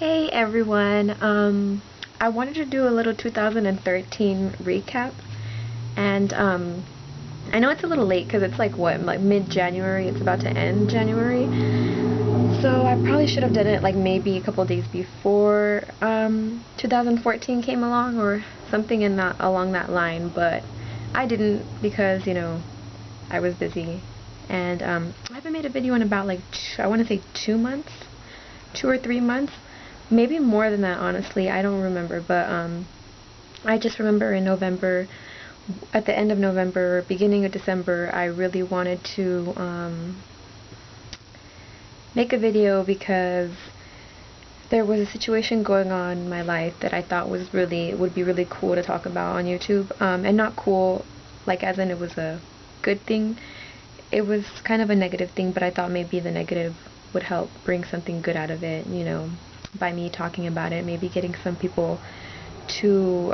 Hey everyone, I wanted to do a little 2013 recap, and I know it's a little late because it's like what, like mid-January, it's about to end January, so I probably should have done it like maybe a couple days before 2014 came along or something in that along that line, but I didn't because, I was busy, and I haven't made a video in about like, I want to say 2 months, 2 or 3 months. Maybe more than that, honestly. I don't remember, but I just remember in November, at the end of November, beginning of December, I really wanted to make a video because there was a situation going on in my life that I thought would be really cool to talk about on YouTube, and not cool like as in it was a good thing. It was kind of a negative thing, but I thought maybe the negative would help bring something good out of it, by me talking about it, maybe getting some people to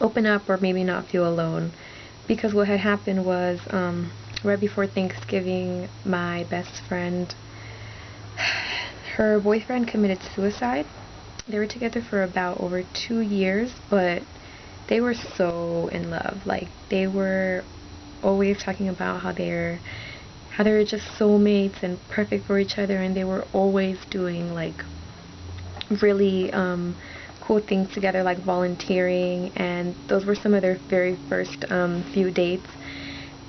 open up or maybe not feel alone. Because what had happened was, right before Thanksgiving, my best friend, her boyfriend committed suicide. They were together for about over 2 years, but they were so in love. Like, they were always talking about how they were just soulmates and perfect for each other, and they were always doing like really cool things together, like volunteering, and those were some of their very first few dates.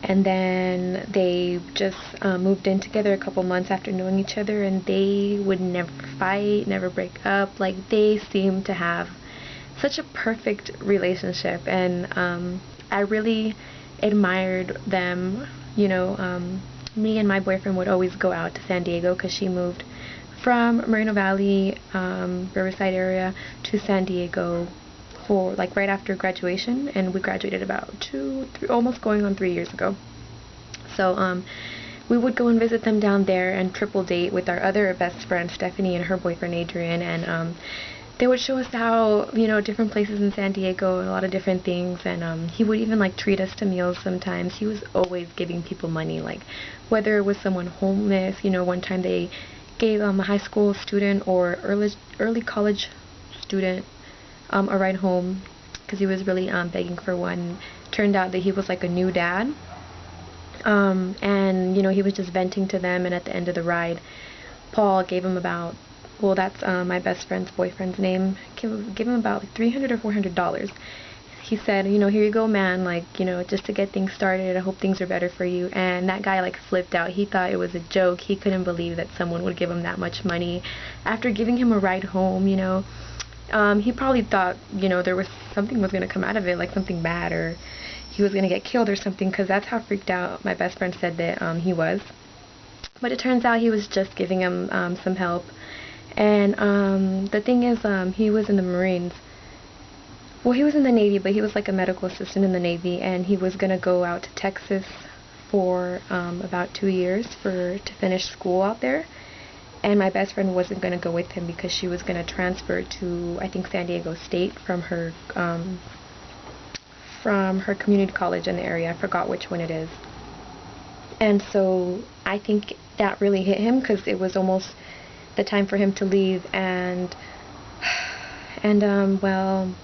And then they just moved in together a couple months after knowing each other, and they would never fight, never break up. Like, they seemed to have such a perfect relationship, and I really admired them. Me and my boyfriend would always go out to San Diego because she moved from Moreno Valley, Riverside area to San Diego for like right after graduation, and we graduated about 2, almost going on 3 years ago. So we would go and visit them down there and triple date with our other best friend Stephanie and her boyfriend Adrian, and they would show us how, different places in San Diego and a lot of different things, and he would even like treat us to meals sometimes. He was always giving people money, like whether it was someone homeless. One time they gave a high school student or early college student a ride home because he was really begging for one. Turned out that he was like a new dad, and he was just venting to them, and at the end of the ride, Paul gave him about, well, that's my best friend's boyfriend's name, give him about like $300 or $400. He said, here you go, man, like, just to get things started, I hope things are better for you. And that guy like flipped out. He thought it was a joke. He couldn't believe that someone would give him that much money after giving him a ride home. He probably thought, there was something was going to come out of it, like something bad, or he was going to get killed or something, because that's how freaked out my best friend said that he was. But it turns out he was just giving him some help. And the thing is, he was in the Marines. Well, he was in the Navy, but he was like a medical assistant in the Navy, and he was going to go out to Texas for about 2 years to finish school out there. And my best friend wasn't going to go with him because she was going to transfer to, I think, San Diego State from her community college in the area. I forgot which one it is. And so I think that really hit him because it was almost the time for him to leave, and well,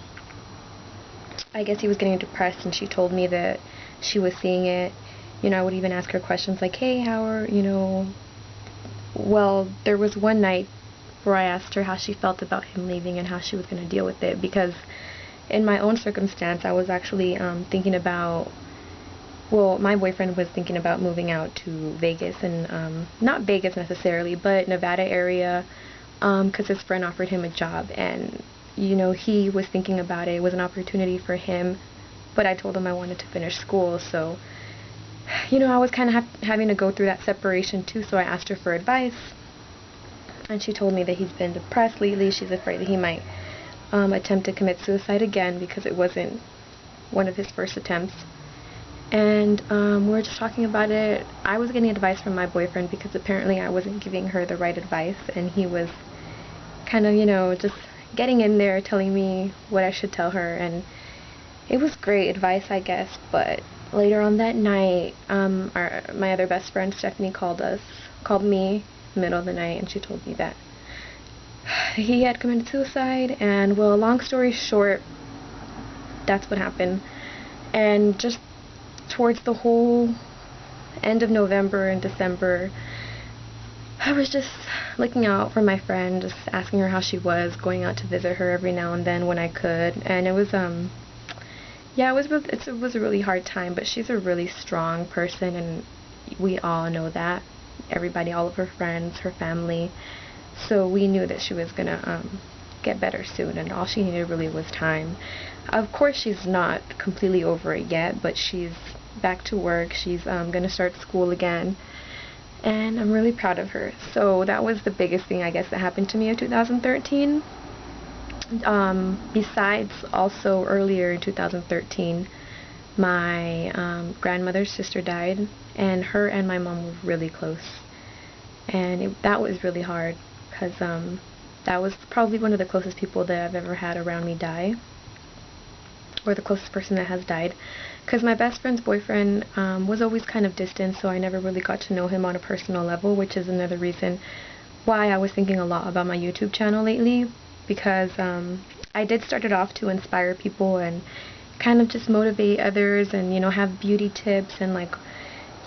I guess he was getting depressed, and she told me that she was seeing it. I would even ask her questions like, hey, how are, well, there was one night where I asked her how she felt about him leaving and how she was going to deal with it, because in my own circumstance, I was actually thinking about, well, my boyfriend was thinking about moving out to Vegas, and not Vegas necessarily, but Nevada area, because his friend offered him a job, and he was thinking about it. It was an opportunity for him, but I told him I wanted to finish school, so I was kind of having to go through that separation too. So I asked her for advice, and she told me that he's been depressed lately. She's afraid that he might attempt to commit suicide again because it wasn't one of his first attempts. And we were just talking about it. I was getting advice from my boyfriend because apparently I wasn't giving her the right advice, and he was kind of, just getting in there, telling me what I should tell her, and it was great advice, I guess. But later on that night, my other best friend Stephanie called me middle of the night, and she told me that he had committed suicide, and well, long story short, that's what happened. And just towards the whole end of November and December, I was just looking out for my friend, just asking her how she was, going out to visit her every now and then when I could. And it was yeah, it was a really hard time, but she's a really strong person, and we all know that. Everybody, all of her friends, her family. So we knew that she was gonna get better soon, and all she needed really was time. Of course, she's not completely over it yet, but she's back to work. She's gonna start school again, and I'm really proud of her. So that was the biggest thing, I guess, that happened to me in 2013. Besides, also earlier in 2013, my grandmother's sister died, and her and my mom were really close, and that was really hard, because that was probably one of the closest people that I've ever had around me die, or the closest person that has died, because my best friend's boyfriend was always kind of distant, so I never really got to know him on a personal level, which is another reason why I was thinking a lot about my YouTube channel lately, because I did start it off to inspire people and kind of just motivate others, and, you know, have beauty tips and, like,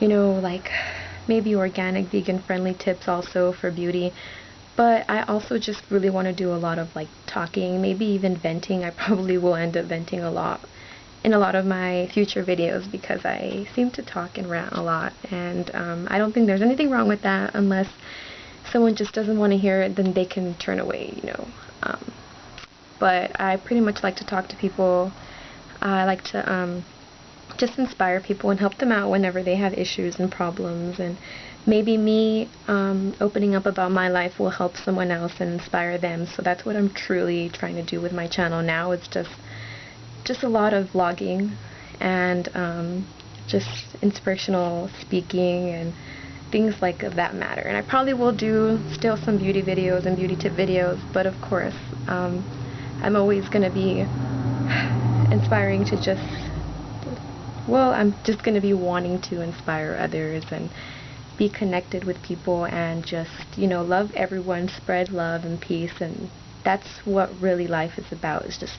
you know, like maybe organic, vegan friendly tips also for beauty. But I also just really want to do a lot of, like, talking, maybe even venting. I probably will end up venting a lot in a lot of my future videos, because I seem to talk and rant a lot, and I don't think there's anything wrong with that, unless someone just doesn't want to hear it, then they can turn away, you know. But I pretty much like to talk to people. I like to just inspire people and help them out whenever they have issues and problems, and maybe me opening up about my life will help someone else and inspire them. So that's what I'm truly trying to do with my channel now. It's just a lot of vlogging and just inspirational speaking and things like that matter. And I probably will do still some beauty videos and beauty tip videos, but of course I'm always going to be inspiring to just, well, I'm just going to be wanting to inspire others and be connected with people, and just, you know, love everyone, spread love and peace. And that's what really life is about, is just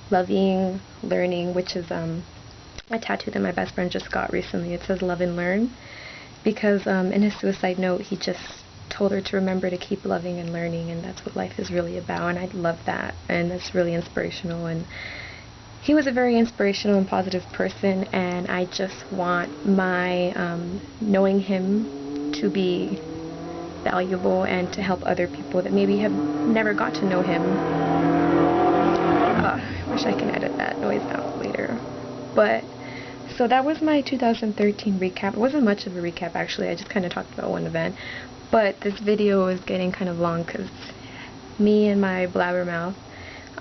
loving, learning, which is a tattoo that my best friend just got recently. It says love and learn, because in his suicide note, he just told her to remember to keep loving and learning, and that's what life is really about. And I love that, and that's really inspirational. And he was a very inspirational and positive person, and I just want my knowing him to be valuable and to help other people that maybe have never got to know him. I wish I can edit that noise out later. But so that was my 2013 recap. It wasn't much of a recap, actually. I just kind of talked about one event. But this video is getting kind of long because me and my blabbermouth.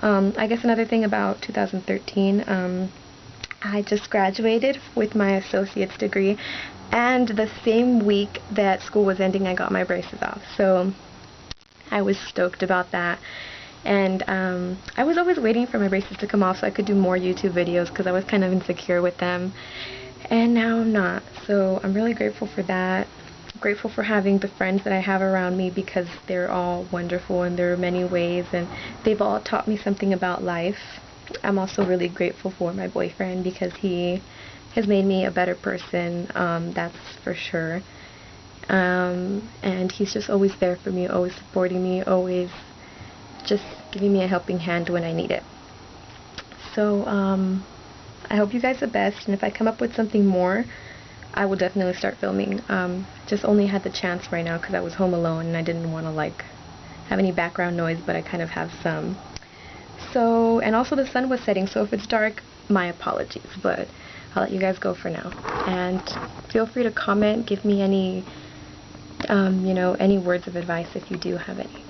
I guess another thing about 2013, I just graduated with my associate's degree, and the same week that school was ending, I got my braces off. So I was stoked about that. And I was always waiting for my braces to come off so I could do more YouTube videos, because I was kind of insecure with them. And now I'm not. So I'm really grateful for that. I'm grateful for having the friends that I have around me, because they're all wonderful in their many ways, and they've all taught me something about life. I'm also really grateful for my boyfriend, because he has made me a better person, that's for sure. And he's just always there for me, always supporting me, always just giving me a helping hand when I need it. So I hope you guys the best, and if I come up with something more, I will definitely start filming. Just only had the chance right now because I was home alone and I didn't want to, like, have any background noise, but I kind of have some. So, and also the sun was setting, so if it's dark, my apologies, but I'll let you guys go for now. And feel free to comment, give me any, you know, any words of advice if you do have any.